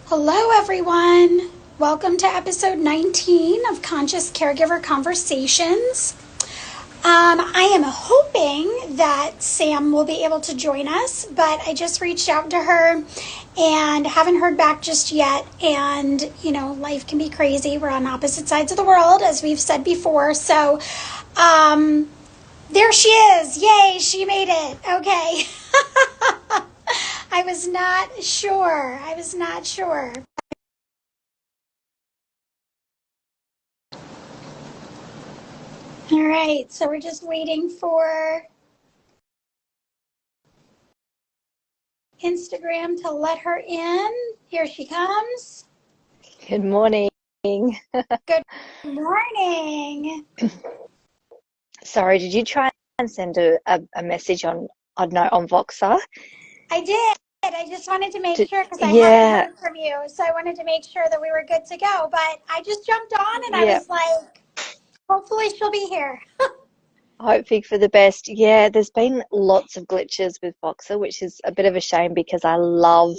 Hello, everyone. Welcome to episode 19 of Conscious Caregiver Conversations. I am hoping that Sam will be able to join us, but I just reached out to her and haven't heard back just yet. And, life can be crazy. We're on opposite sides of the world, as we've said before. So, there she is. Yay, she made it. Okay. I was not sure. All right, so we're just waiting for Instagram to let her in. Here she comes. Good morning. Good morning. Sorry, did you try and send a message on, I don't know, on Voxer? I did. I just wanted to make sure because I haven't Yeah, heard from you. So I wanted to make sure that we were good to go. But I just jumped on and I yeah, was like, hopefully she'll be here. hoping for the best. Yeah, there's been lots of glitches with Voxer, which is a bit of a shame because I love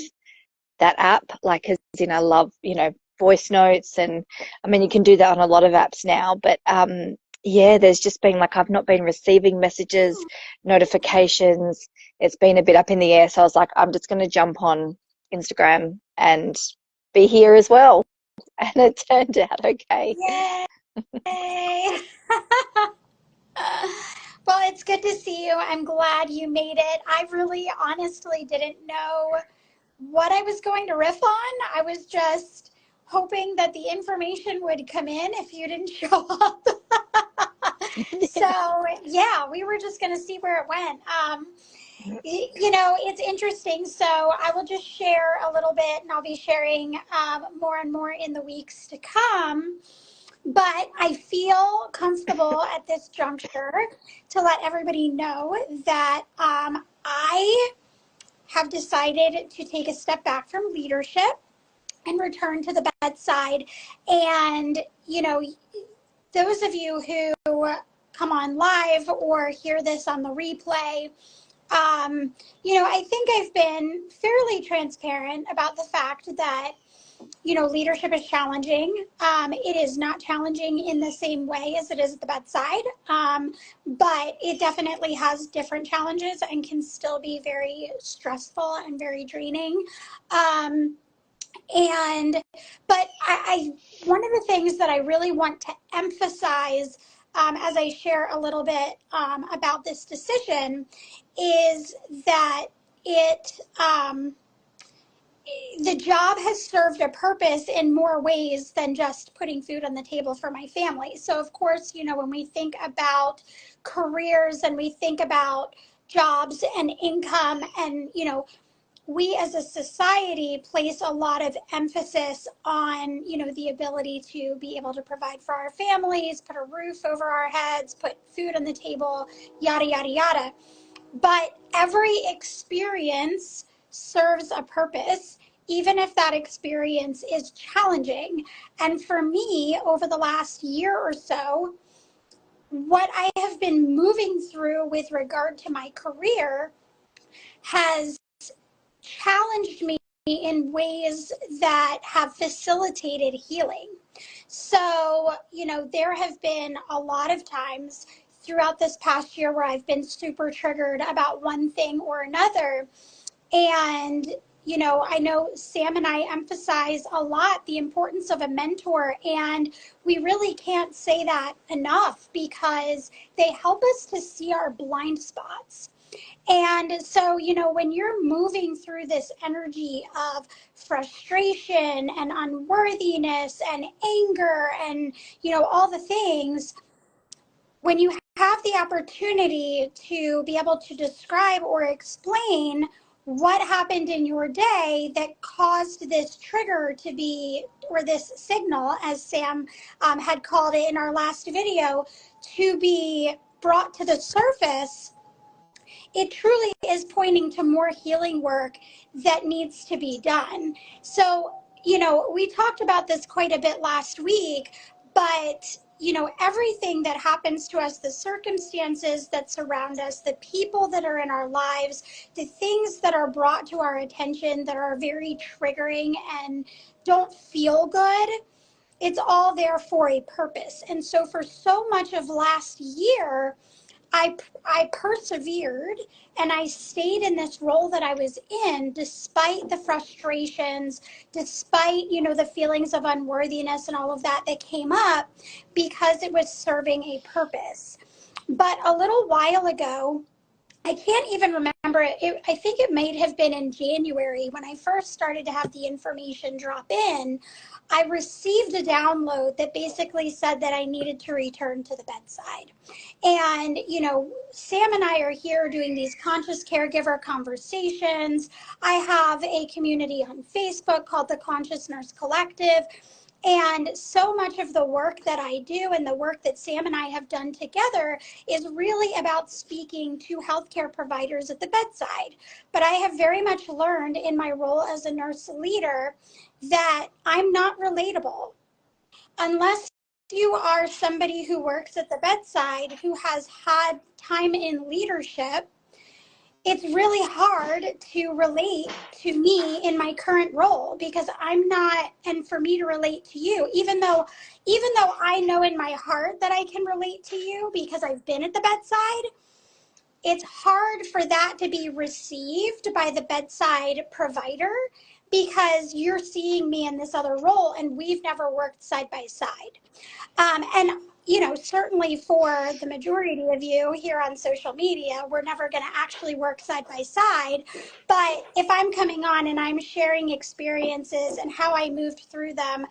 that app. Like, as in, I love, voice notes, and I mean, you can do that on a lot of apps now, but yeah, there's just been like I've not been receiving messages, notifications. It's been a bit up in the air, so I was like, I'm just going to jump on Instagram and be here as well, and it turned out okay. Yay. Well, it's good to see you. I'm glad you made it. I really honestly didn't know what I was going to riff on. I was just hoping that the information would come in if you didn't show up. So, yeah, we were just going to see where it went. It's interesting. So, I will just share a little bit and I'll be sharing more and more in the weeks to come. But I feel comfortable at this juncture to let everybody know that I have decided to take a step back from leadership and return to the bedside. And, those of you who come on live or hear this on the replay, I think I've been fairly transparent about the fact that leadership is challenging. It is not challenging in the same way as it is at the bedside, but it definitely has different challenges and can still be very stressful and very draining. But one of the things that I really want to emphasize as I share a little bit about this decision is that it the job has served a purpose in more ways than just putting food on the table for my family. So, of course, when we think about careers and we think about jobs and income and, we as a society place a lot of emphasis on, the ability to be able to provide for our families, put a roof over our heads, put food on the table, yada, yada, yada. But every experience serves a purpose, even if that experience is challenging. And for me, over the last year or so, what I have been moving through with regard to my career has challenged me in ways that have facilitated healing. So, there have been a lot of times throughout this past year where I've been super triggered about one thing or another. And, I know Sam and I emphasize a lot the importance of a mentor, and we really can't say that enough because they help us to see our blind spots. And so, when you're moving through this energy of frustration and unworthiness and anger and, all the things, when you have the opportunity to be able to describe or explain what happened in your day that caused this trigger to be, or this signal, as Sam had called it in our last video, to be brought to the surface, it truly is pointing to more healing work that needs to be done. So, we talked about this quite a bit last week, but everything that happens to us, the circumstances that surround us, the people that are in our lives, the things that are brought to our attention that are very triggering and don't feel good, it's all there for a purpose. And so for so much of last year, I persevered and I stayed in this role that I was in despite the frustrations, despite, the feelings of unworthiness and all of that that came up, because it was serving a purpose. But a little while ago, I can't even remember it. I think it may have been in January when I first started to have the information drop in. I received a download that basically said that I needed to return to the bedside. And, Sam and I are here doing these conscious caregiver conversations. I have a community on Facebook called the Conscious Nurse Collective. And so much of the work that I do and the work that Sam and I have done together is really about speaking to healthcare providers at the bedside. But I have very much learned in my role as a nurse leader that I'm not relatable. Unless you are somebody who works at the bedside, who has had time in leadership, it's really hard to relate to me in my current role because I'm not, and for me to relate to you, even though I know in my heart that I can relate to you because I've been at the bedside, it's hard for that to be received by the bedside provider because you're seeing me in this other role and we've never worked side by side. And certainly for the majority of you here on social media, we're never going to actually work side by side. But if I'm coming on and I'm sharing experiences and how I moved through them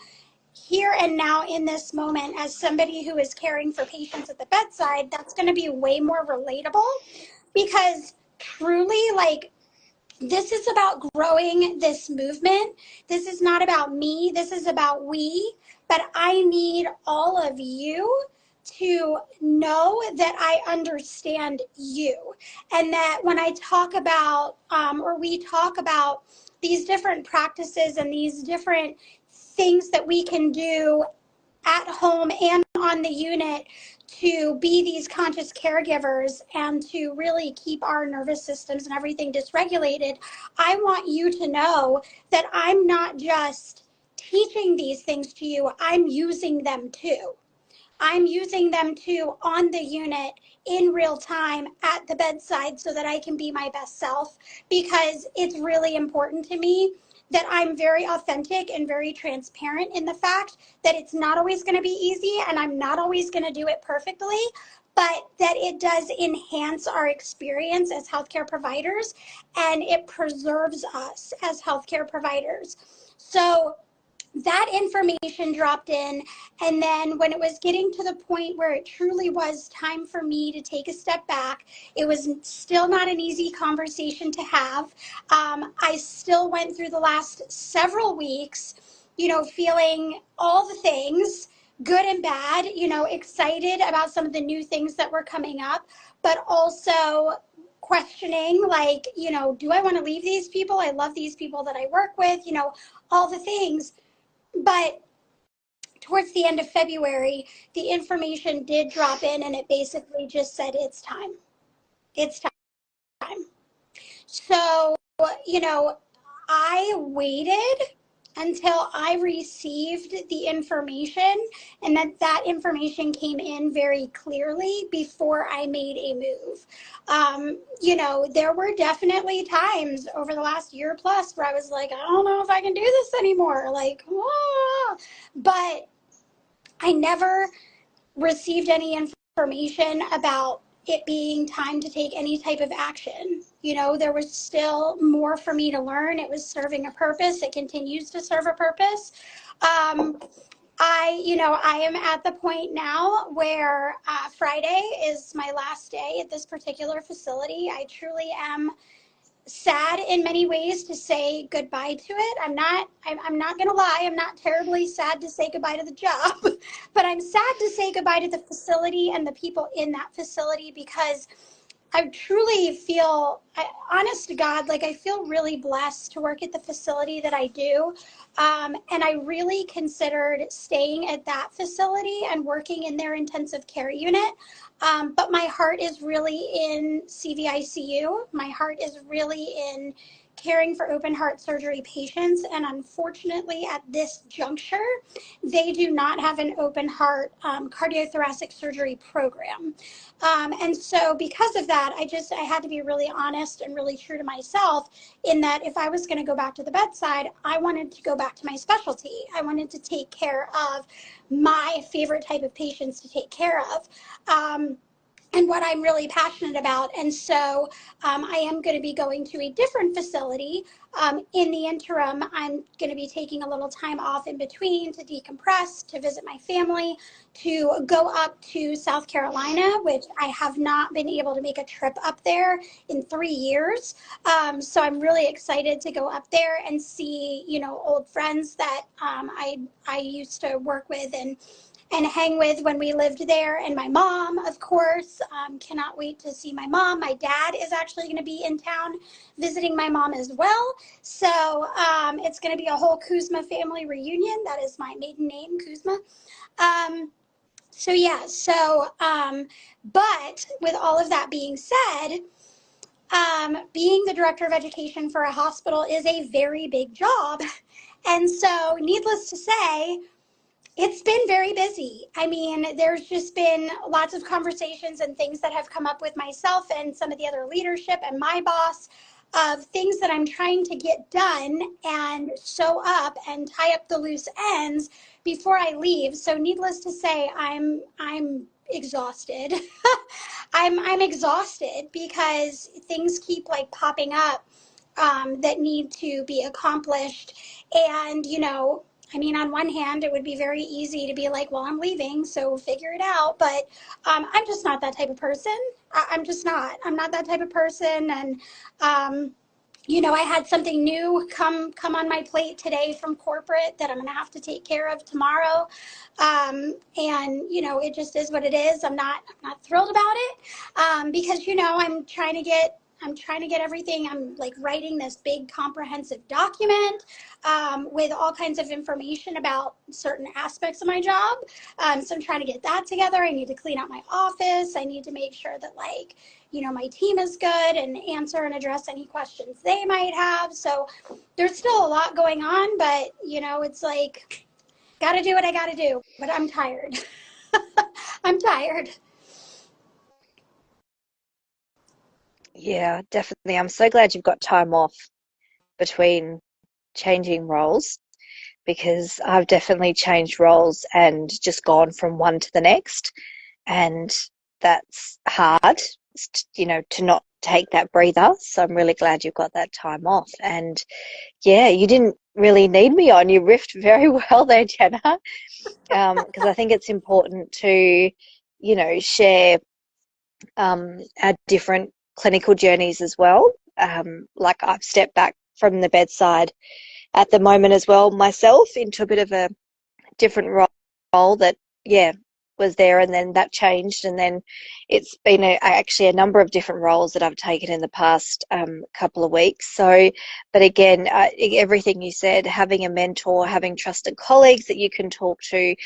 here and now in this moment as somebody who is caring for patients at the bedside, that's going to be way more relatable because truly, this is about growing this movement. This is not about me. This is about we. But I need all of you to know that I understand you. And that when I talk about, or we talk about these different practices and these different things that we can do at home and on the unit to be these conscious caregivers and to really keep our nervous systems and everything dysregulated, I want you to know that I'm not just teaching these things to you, I'm using them too. I'm using them too on the unit in real time at the bedside so that I can be my best self, because it's really important to me that I'm very authentic and very transparent in the fact that it's not always going to be easy and I'm not always going to do it perfectly, but that it does enhance our experience as healthcare providers and it preserves us as healthcare providers. So that information dropped in, and then when it was getting to the point where it truly was time for me to take a step back, it was still not an easy conversation to have. I still went through the last several weeks, feeling all the things, good and bad, excited about some of the new things that were coming up, but also questioning, do I want to leave these people? I love these people that I work with, all the things. But towards the end of February, the information did drop in and it basically just said, it's time. It's time. So, I waited until I received the information and that information came in very clearly before I made a move. There were definitely times over the last year plus where I was like, I don't know if I can do this anymore. But I never received any information about it being time to take any type of action. There was still more for me to learn. It was serving a purpose. It continues to serve a purpose. I am at the point now where Friday is my last day at this particular facility. I truly am sad in many ways to say goodbye to it. I'm not going to lie. I'm not terribly sad to say goodbye to the job, but I'm sad to say goodbye to the facility and the people in that facility because I truly feel, honest to God, like I feel really blessed to work at the facility that I do. And I really considered staying at that facility and working in their intensive care unit. But my heart is really in CVICU. My heart is really in caring for open heart surgery patients. And unfortunately, at this juncture, they do not have an open heart cardiothoracic surgery program. And so because of that, I had to be really honest and really true to myself in that if I was going to go back to the bedside, I wanted to go back to my specialty. I wanted to take care of my favorite type of patients to take care of. And what I'm really passionate about. And so I am going to be going to a different facility. In the interim, I'm going to be taking a little time off in between to decompress, to visit my family, to go up to South Carolina, which I have not been able to make a trip up there in 3 years. So I'm really excited to go up there and see, old friends that I used to work with and hang with when we lived there. And my mom, of course, cannot wait to see my mom. My dad is actually going to be in town visiting my mom as well. So it's going to be a whole Kuzma family reunion. That is my maiden name, Kuzma. So yeah, but with all of that being said, being the director of education for a hospital is a very big job. And so needless to say, it's been very busy. I mean, there's just been lots of conversations and things that have come up with myself and some of the other leadership and my boss of things that I'm trying to get done and sew up and tie up the loose ends before I leave. So needless to say, I'm exhausted. I'm exhausted because things keep like popping up that need to be accomplished. And, I mean, on one hand, it would be very easy to be like, well, I'm leaving, so figure it out. But I'm just not that type of person. I'm just not. I'm not that type of person. And, I had something new come on my plate today from corporate that I'm going to have to take care of tomorrow. And, it just is what it is. I'm not thrilled about it because, I'm trying to get everything. I'm like writing this big comprehensive document with all kinds of information about certain aspects of my job. So I'm trying to get that together. I need to clean out my office. I need to make sure that my team is good and answer and address any questions they might have. So there's still a lot going on, but it's like, got to do what I got to do, but I'm tired. I'm tired. Yeah, definitely. I'm so glad you've got time off between changing roles because I've definitely changed roles and just gone from one to the next. And that's hard, to not take that breather. So I'm really glad you've got that time off. And yeah, you didn't really need me on. You riffed very well there, Jenna, because I think it's important to, share our different clinical journeys as well. Like I've stepped back from the bedside at the moment as well myself into a bit of a different role that, yeah, was there, and then that changed, and then it's been actually a number of different roles that I've taken in the past couple of weeks. So, but again, everything you said, having a mentor, having trusted colleagues that you can talk to,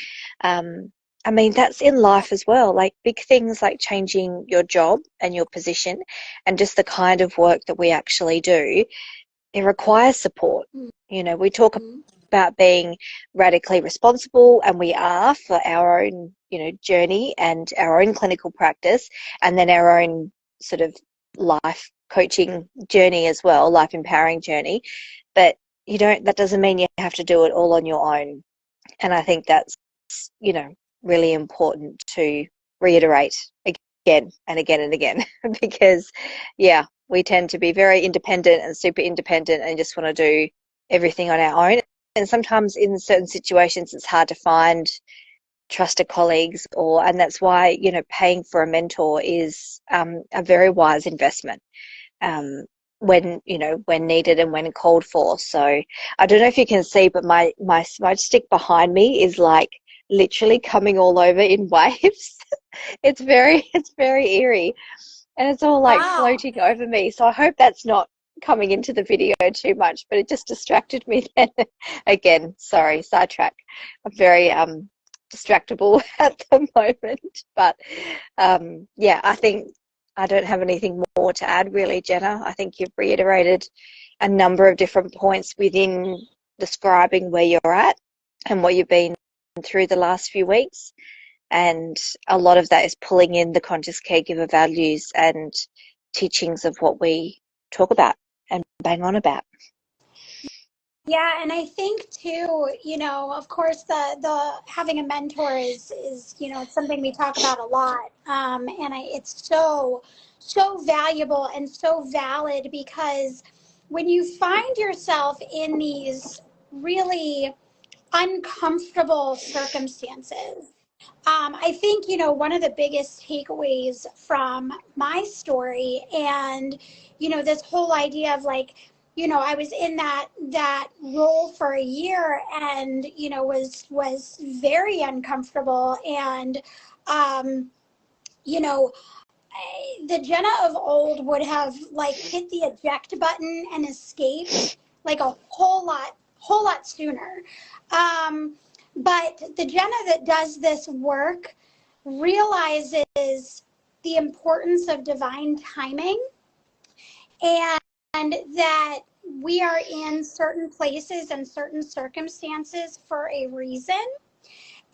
I mean, that's in life as well. Like big things like changing your job and your position and just the kind of work that we actually do, it requires support. We talk about being radically responsible, and we are, for our own, journey and our own clinical practice, and then our own sort of life coaching journey as well, life empowering journey. But that doesn't mean you have to do it all on your own. And I think that's, really important to reiterate again and again and again because, yeah, we tend to be very independent and super independent and just want to do everything on our own. And sometimes in certain situations, it's hard to find trusted colleagues and that's why, paying for a mentor is a very wise investment when needed and when called for. So I don't know if you can see, but my smudge stick behind me is like literally coming all over in waves. It's very eerie. and it's all like Wow. floating over me. So I hope that's not coming into the video too much, but it just distracted me then. Again, sorry, sidetrack. I'm very distractible at the moment. But yeah, I think I don't have anything more to add really, Jenna. I think you've reiterated a number of different points within describing where you're at and what you've been through the last few weeks. And a lot of that is pulling in the conscious caregiver values and teachings of what we talk about and bang on about. Yeah, and I think too, of course, the having a mentor is it's something we talk about a lot, and it's so valuable and so valid because when you find yourself in these really uncomfortable circumstances, I think, one of the biggest takeaways from my story and, this whole idea of like, I was in that role for a year and, was very uncomfortable. And, um, you know, the Jenna of old would have like hit the eject button and escaped like a whole lot sooner. Um, but the Jenna that does this work realizes the importance of divine timing and that we are in certain places and certain circumstances for a reason.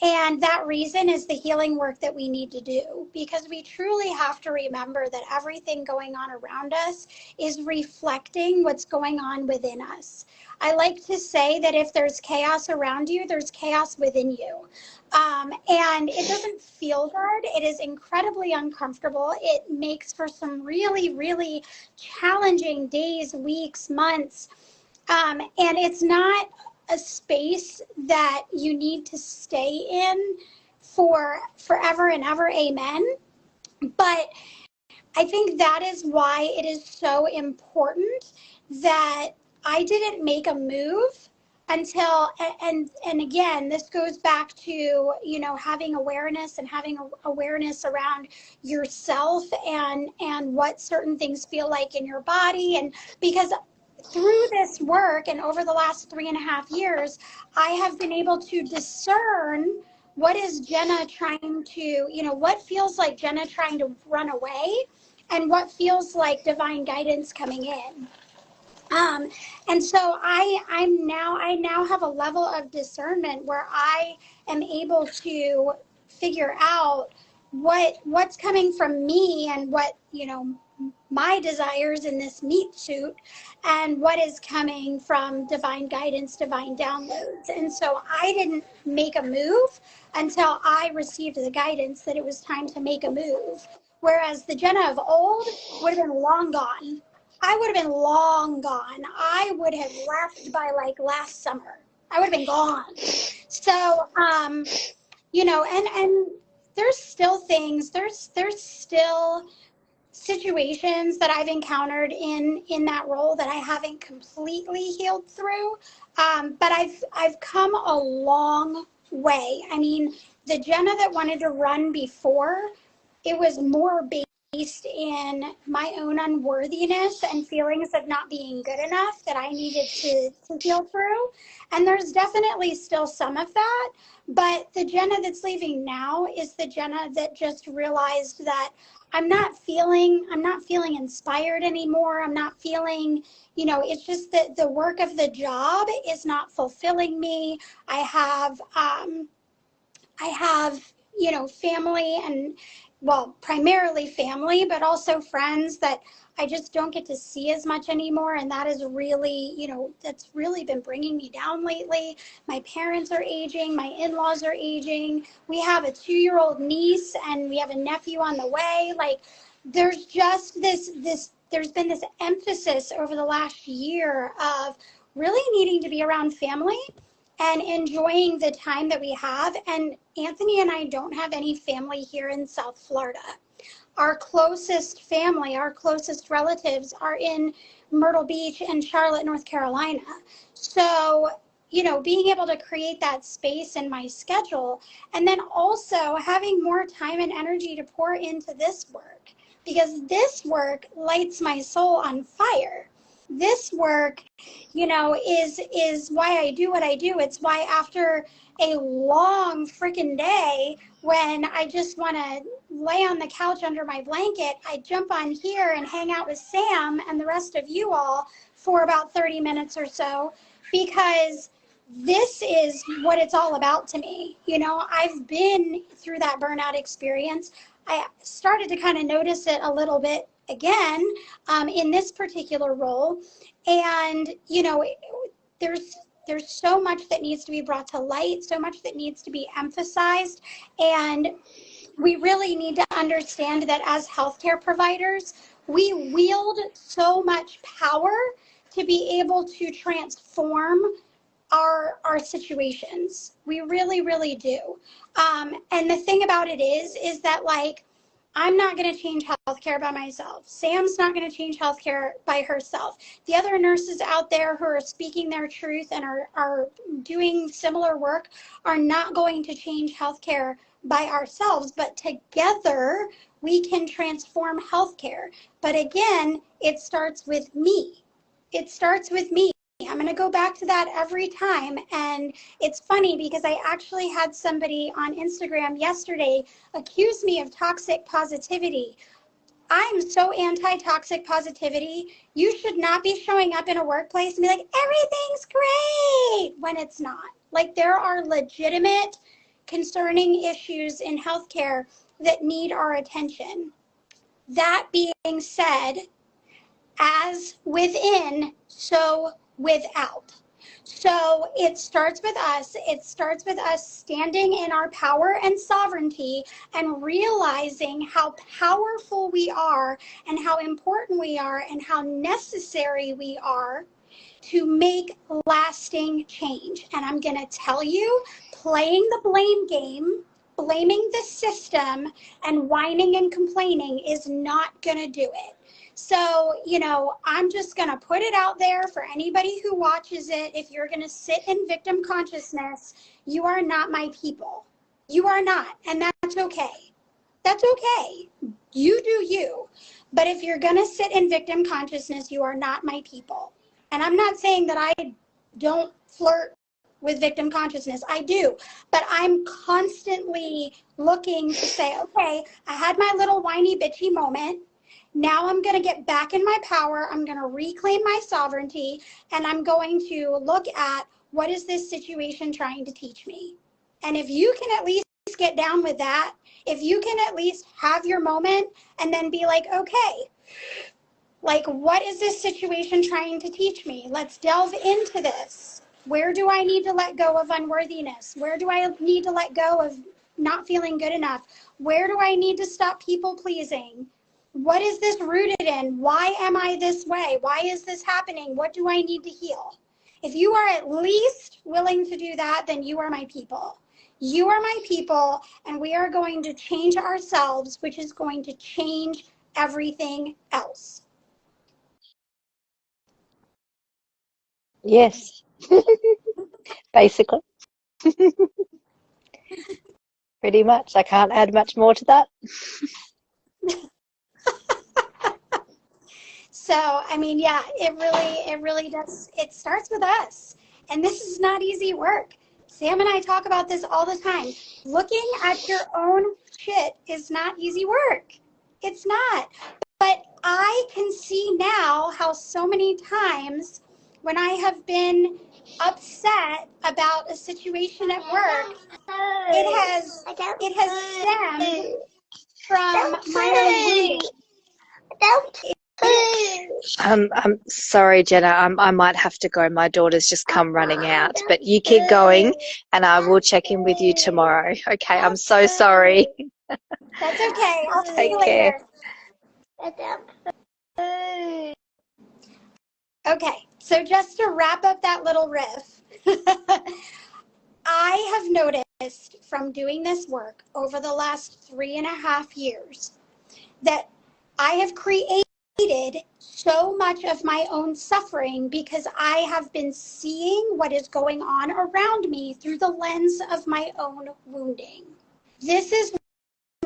And that reason is the healing work that we need to do because we truly have to remember that everything going on around us is reflecting what's going on within us. I like to say that if there's chaos around you, there's chaos within you. And it doesn't feel good. It is incredibly uncomfortable. It makes for some really, really challenging days, weeks, months. And it's not a space that you need to stay in for forever and ever. Amen. But I think that is why it is so important that I didn't make a move until and again this goes back to having awareness and having awareness around yourself and what certain things feel like in your body and because through this work and over the last 3.5 years, I have been able to discern what is Jenna trying to, what feels like Jenna trying to run away and what feels like divine guidance coming in. Um, and so I now have a level of discernment where I am able to figure out what's coming from me and what, my desires in this meat suit and what is coming from divine guidance, divine downloads. And so I didn't make a move until I received the guidance that it was time to make a move. Whereas the Jenna of old would have been long gone. I would have been long gone. I would have left by like last summer. I would have been gone. So, and there's still things. There's still situations that I've encountered in that role that I haven't completely healed through. But I've come a long way. I mean, the Jenna that wanted to run before, it was more based in my own unworthiness and feelings of not being good enough that I needed to heal through. And there's definitely still some of that. But the Jenna that's leaving now is the Jenna that just realized that I'm not feeling inspired anymore. I'm not feeling, it's just that the work of the job is not fulfilling me. I have, family and, well, primarily family, but also friends that I just don't get to see as much anymore. And that is really, that's really been bringing me down lately. My parents are aging. My in-laws are aging. We have a 2-year-old niece and we have a nephew on the way. Like there's just there's been this emphasis over the last year of really needing to be around family and enjoying the time that we have. And Anthony and I don't have any family here in South Florida. Our closest family, our closest relatives are in Myrtle Beach and Charlotte, North Carolina. So, being able to create that space in my schedule and then also having more time and energy to pour into this work because this work lights my soul on fire. This work, is why I do what I do. It's why after a long freaking day, when I just want to lay on the couch under my blanket, I jump on here and hang out with Sam and the rest of you all for about 30 minutes or so, because this is what it's all about to me. I've been through that burnout experience. I started to kind of notice it a little bit again in this particular role. And, there's so much that needs to be brought to light, so much that needs to be emphasized. And we really need to understand that as healthcare providers, we wield so much power to be able to transform our situations. We really, really do. And the thing about it is that, like, I'm not going to change healthcare by myself. Sam's not going to change healthcare by herself. The other nurses out there who are speaking their truth and are doing similar work are not going to change healthcare by ourselves, but together we can transform healthcare. But again, it starts with me. It starts with me. I'm going to go back to that every time. And it's funny because I actually had somebody on Instagram yesterday accuse me of toxic positivity. I'm so anti-toxic positivity. You should not be showing up in a workplace and be like, everything's great, when it's not. Like, there are legitimate, concerning issues in healthcare that need our attention. That being said, as within, so without. So it starts with us. It starts with us standing in our power and sovereignty and realizing how powerful we are and how important we are and how necessary we are to make lasting change. And I'm going to tell you, playing the blame game, blaming the system, and whining and complaining is not going to do it. So, I'm just going to put it out there for anybody who watches it. If you're going to sit in victim consciousness, you are not my people. You are not. And that's okay. That's okay. You do you. But if you're going to sit in victim consciousness, you are not my people. And I'm not saying that I don't flirt with victim consciousness. I do. But I'm constantly looking to say, okay, I had my little whiny bitchy moment. Now I'm going to get back in my power. I'm going to reclaim my sovereignty, and I'm going to look at what is this situation trying to teach me. And if you can at least get down with that, if you can at least have your moment and then be like, okay, like, what is this situation trying to teach me? Let's delve into this. Where do I need to let go of unworthiness? Where do I need to let go of not feeling good enough? Where do I need to stop people pleasing? What is this rooted in? Why am I this way? Why is this happening? What do I need to heal? If you are at least willing to do that, then you are my people. You are my people, and we are going to change ourselves, which is going to change everything else. Yes, basically. Pretty much. I can't add much more to that. So, I mean, yeah, it really does. It starts with us. And this is not easy work. Sam and I talk about this all the time. Looking at your own shit is not easy work. It's not. But I can see now how so many times when I have been upset about a situation at work, it has stemmed from my own. I'm sorry, Jenna. I might have to go. My daughter's just come running out. But you keep going, and I will check in with you tomorrow. Okay, I'm so sorry. That's okay. I'll see you Take later. Okay, so just to wrap up that little riff, I have noticed from doing this work over the last 3.5 years that I have created so much of my own suffering because I have been seeing what is going on around me through the lens of my own wounding. This is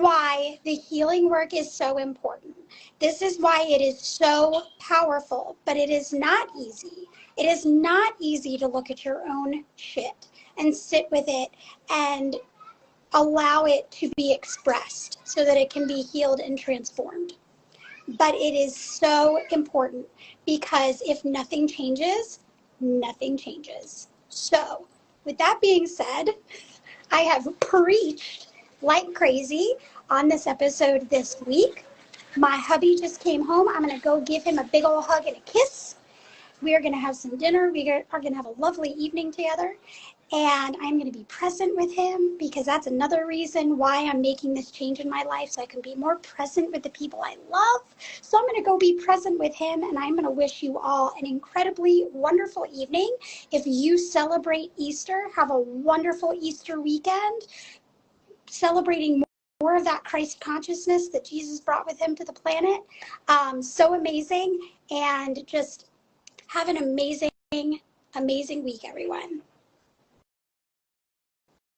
why the healing work is so important. This is why it is so powerful, but it is not easy. It is not easy to look at your own shit and sit with it and allow it to be expressed so that it can be healed and transformed. But it is so important, because if nothing changes, nothing changes. So, with that being said, I have preached like crazy on this episode this week. My hubby just came home. I'm going to go give him a big old hug and a kiss. We are going to have some dinner. We are going to have a lovely evening together. And I'm going to be present with him, because that's another reason why I'm making this change in my life, so I can be more present with the people I love. So I'm going to go be present with him, and I'm going to wish you all an incredibly wonderful evening. If you celebrate Easter, have a wonderful Easter weekend, celebrating more of that Christ consciousness that Jesus brought with him to the planet. So amazing. And just have an amazing, amazing week, everyone.